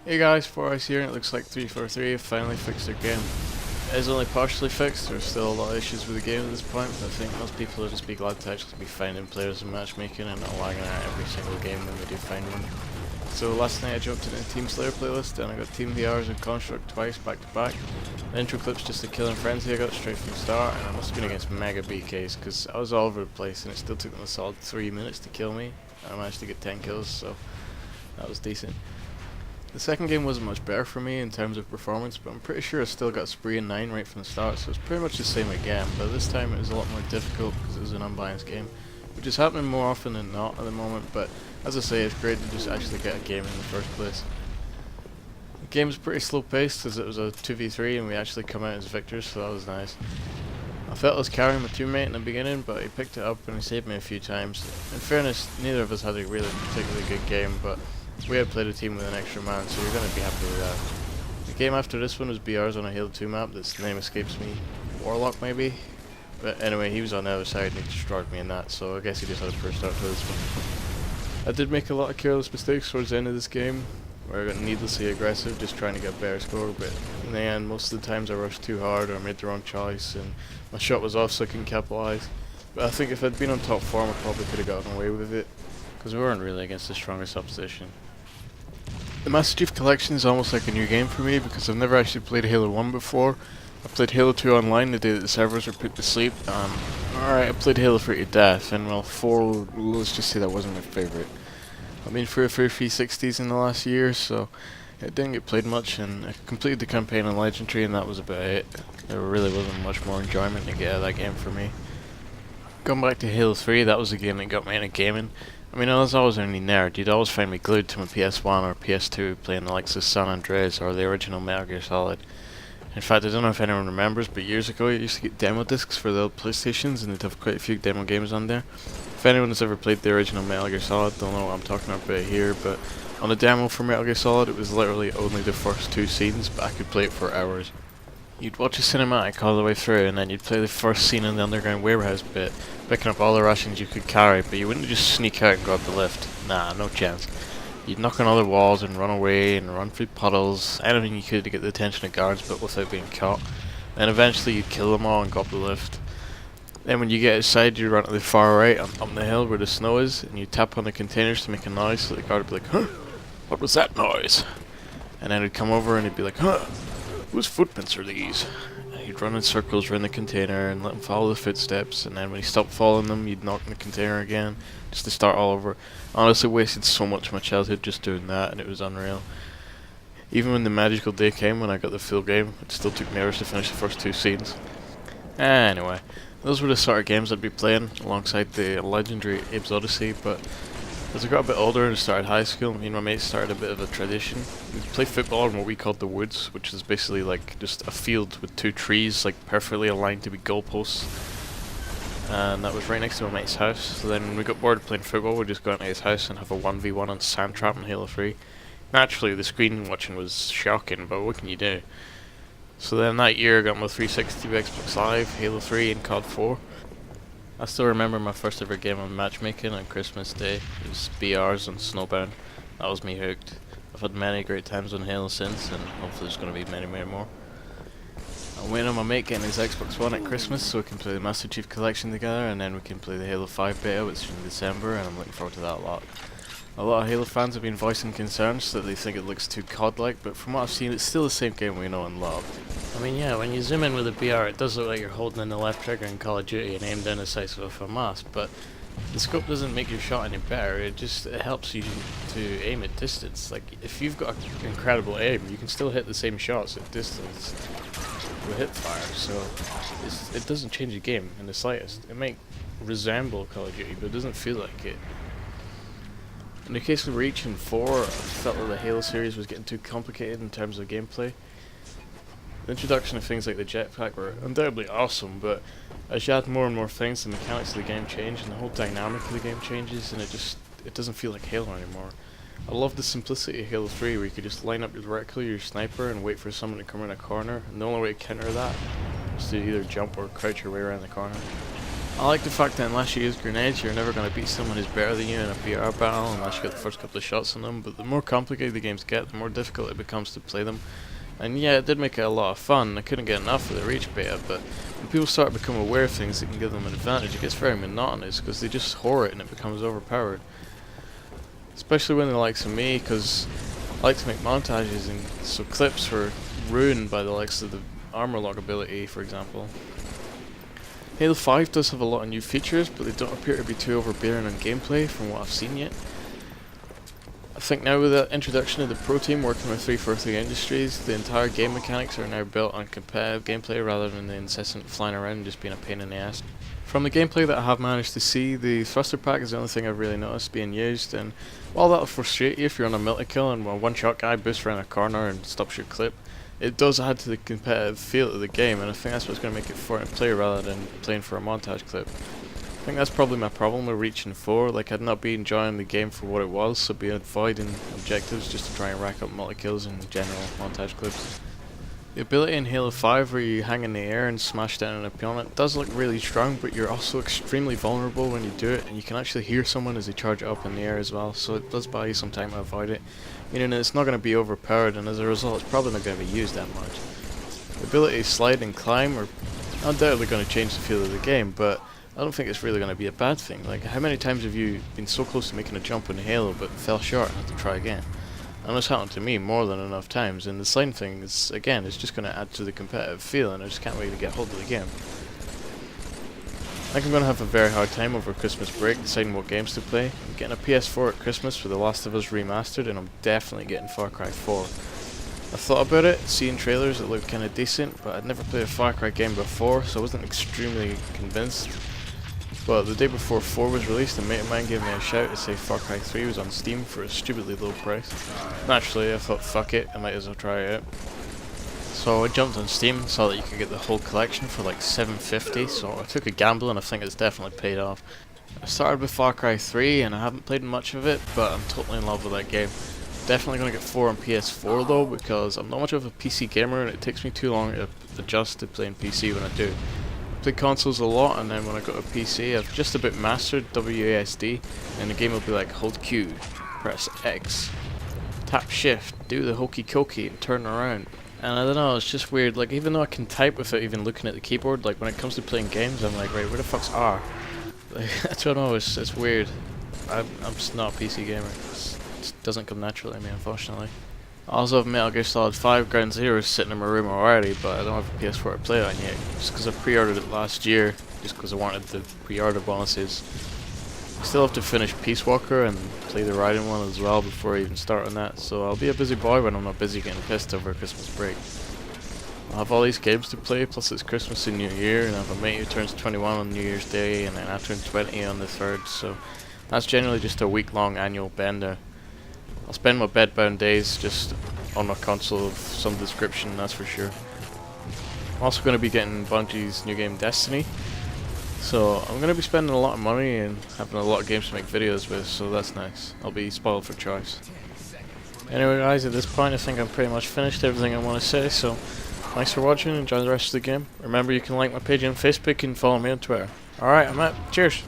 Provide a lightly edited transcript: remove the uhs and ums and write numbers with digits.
Hey guys, 4Ice here, and it looks like 343 have finally fixed their game. It is only partially fixed, there's still a lot of issues with the game at this point, but I think most people will just be glad to actually be finding players in matchmaking and not lagging out every single game when they do find one. So last night I jumped into the Team Slayer playlist and I got Team VRs and Construct twice back to back. The intro clip's just a killing frenzy I got straight from the start, and I must have been against mega BKs because I was all over the place and it still took them a solid 3 minutes to kill me. I managed to get 10 kills, so that was decent. The second game wasn't much better for me in terms of performance, but I'm pretty sure I still got Spree and 9 right from the start, so it's pretty much the same again, but this time it was a lot more difficult because it was an unbalanced game, which is happening more often than not at the moment, but as I say, it's great to just actually get a game in the first place. The game was pretty slow paced as it was a 2v3 and we actually come out as victors, so that was nice. I felt I was carrying my teammate in the beginning, but he picked it up and he saved me a few times. In fairness, neither of us had a really particularly good game, but we had played a team with an extra man, so you're going to be happy with that. The game after this one was BR's on a Halo 2 map, that's name escapes me. Warlock maybe? But anyway, he was on the other side and he destroyed me in that, so I guess he just had a first start to this one. I did make a lot of careless mistakes towards the end of this game, where I got needlessly aggressive, just trying to get a better score, but in the end, most of the times I rushed too hard or I made the wrong choice, and my shot was off so I couldn't capitalize. But I think if I'd been on top form, I probably could have gotten away with it, because we weren't really against the strongest opposition. The Master Chief Collection is almost like a new game for me because I've never actually played Halo 1 before. I played Halo 2 online the day that the servers were put to sleep. Alright, I played Halo 3 to death, and well, 4, let's just say that wasn't my favourite. I've been through a few 360s in the last year, so it didn't get played much, and I completed the campaign on Legendary, and that was about it. There really wasn't much more enjoyment to get out of that game for me. Going back to Halo 3, that was the game that got me into gaming. I mean, I was always only nerd. You'd always find me glued to my PS1 or PS2 playing the likes of San Andreas or the original Metal Gear Solid. In fact, I don't know if anyone remembers, but years ago you used to get demo discs for the old PlayStations and they'd have quite a few demo games on there. If anyone has ever played the original Metal Gear Solid, they'll know what I'm talking about here, but on the demo for Metal Gear Solid it was literally only the first 2 scenes, but I could play it for hours. You'd watch a cinematic all the way through, and then you'd play the first scene in the underground warehouse bit, picking up all the rations you could carry, but you wouldn't just sneak out and grab the lift. Nah, no chance. You'd knock on other walls and run away and run through puddles, anything you could to get the attention of guards, but without being caught. Then eventually you'd kill them all and grab the lift. Then when you get outside, you run to the far right, up the hill where the snow is, and you tap on the containers to make a noise, so the guard would be like, "Huh? What was that noise?" And then he'd come over and he'd be like, "Huh? Whose footprints are these?" And he'd run in circles around the container and let him follow the footsteps, and then when he stopped following them, you'd knock on the container again, just to start all over. Honestly, wasted so much of my childhood just doing that, and it was unreal. Even when the magical day came when I got the full game, it still took me hours to finish the first 2 scenes. Anyway, those were the sort of games I'd be playing alongside the legendary Abe's Odyssey, but as I got a bit older and started high school, me and my mates started a bit of a tradition. We'd play football in what we called the woods, which is basically like just a field with 2 trees like perfectly aligned to be goalposts. And that was right next to my mate's house. So then when we got bored of playing football, we'd just go into his house and have a 1v1 on Sandtrap in Halo 3. Naturally, the screen watching was shocking, but what can you do? So then that year I got my 360 Xbox Live, Halo 3 and COD 4. I still remember my first ever game of matchmaking on Christmas Day. It was BR's on Snowbound. That was me hooked. I've had many great times on Halo since, and hopefully there's going to be many, many more. I'm waiting on my mate getting his Xbox One at Christmas so we can play the Master Chief Collection together, and then we can play the Halo 5 beta, which is in December, and I'm looking forward to that a lot. A lot of Halo fans have been voicing concerns that they think it looks too COD-like, but from what I've seen, it's still the same game we know and love. I mean, yeah, when you zoom in with a BR, it does look like you're holding in the left trigger in Call of Duty and aim down the sights of a FAMAS, but the scope doesn't make your shot any better, it helps you to aim at distance. Like, if you've got incredible aim, you can still hit the same shots at distance with hip fire, so it doesn't change the game in the slightest. It might resemble Call of Duty, but it doesn't feel like it. In the case of Reach and 4, I felt that the Halo series was getting too complicated in terms of gameplay. The introduction of things like the jetpack were undoubtedly awesome, but as you add more and more things, the mechanics of the game change and the whole dynamic of the game changes, and it doesn't feel like Halo anymore. I love the simplicity of Halo 3 where you could just line up directly your sniper and wait for someone to come in a corner, and the only way to counter that is to either jump or crouch your way around the corner. I like the fact that unless you use grenades, you're never going to beat someone who's better than you in a PR battle unless you get the first couple of shots on them, but the more complicated the games get, the more difficult it becomes to play them. And yeah, it did make it a lot of fun. I couldn't get enough of the Reach beta, but when people start to become aware of things that can give them an advantage, it gets very monotonous because they just whore it and it becomes overpowered. Especially when they're likes of me, because I like to make montages, and so clips were ruined by the likes of the armor lock ability, for example. Halo 5 does have a lot of new features, but they don't appear to be too overbearing on gameplay from what I've seen yet. I think now with the introduction of the Pro Team working with 343 Industries, the entire game mechanics are now built on competitive gameplay rather than the incessant flying around and just being a pain in the ass. From the gameplay that I have managed to see, the thruster pack is the only thing I've really noticed being used, and while that'll frustrate you if you're on a multi-kill and a one-shot guy boosts around a corner and stops your clip, it does add to the competitive feel of the game, and I think that's what's going to make it fun to play rather than playing for a montage clip. I think that's probably my problem with Reach and 4, like I'd not be enjoying the game for what it was, so be avoiding objectives just to try and rack up multi-kills and general montage clips. The ability in Halo 5 where you hang in the air and smash down an opponent does look really strong, but you're also extremely vulnerable when you do it, and you can actually hear someone as they charge up in the air as well, so it does buy you some time to avoid it, meaning that it's not going to be overpowered, and as a result it's probably not going to be used that much. The ability to slide and climb are undoubtedly going to change the feel of the game, but I don't think it's really going to be a bad thing. Like, how many times have you been so close to making a jump in Halo but fell short and had to try again? And it's happened to me more than enough times, and the sliding thing is, again, it's just going to add to the competitive feel, and I just can't wait to get hold of the game. I think I'm going to have a very hard time over Christmas break deciding what games to play. I'm getting a PS4 at Christmas for The Last of Us Remastered, and I'm definitely getting Far Cry 4. I thought about it, seeing trailers that looked kinda decent, but I'd never played a Far Cry game before, so I wasn't extremely convinced. But the day before 4 was released, a mate of mine gave me a shout to say Far Cry 3 was on Steam for a stupidly low price. Naturally, I thought fuck it, I might as well try it out. So I jumped on Steam and saw that you could get the whole collection for like $7.50, so I took a gamble and I think it's definitely paid off. I started with Far Cry 3 and I haven't played much of it, but I'm totally in love with that game. Definitely going to get 4 on PS4 though, because I'm not much of a PC gamer and it takes me too long to adjust to playing PC when I do. I play consoles a lot, and then when I go to PC I've just about mastered WASD, and the game will be like hold Q, press X, tap shift, do the hokey cokey and turn around. And I don't know, it's just weird, like even though I can type without even looking at the keyboard, like when it comes to playing games I'm like, right, where the fuck's R? Like, I don't know, it's weird. I'm just not a PC gamer. It doesn't come naturally to me, unfortunately. I also have Metal Gear Solid 5 Ground Zero sitting in my room already, but I don't have a PS4 to play it on yet, just because I pre-ordered it last year, just because I wanted the pre-order bonuses. I still have to finish Peace Walker and play the Raiden one as well before I even start on that, so I'll be a busy boy when I'm not busy getting pissed over Christmas break. I'll have all these games to play, plus it's Christmas and New Year, and I have a mate who turns 21 on New Year's Day, and then I turn 20 on the 3rd, so that's generally just a week-long annual bender. I'll spend my bedbound days just on my console of some description, that's for sure. I'm also going to be getting Bungie's new game Destiny, so I'm going to be spending a lot of money and having a lot of games to make videos with, so that's nice. I'll be spoiled for choice. Anyway guys, at this point I think I'm pretty much finished everything I want to say, so thanks for watching, enjoy the rest of the game. Remember you can like my page on Facebook and follow me on Twitter. Alright, I'm out. Cheers!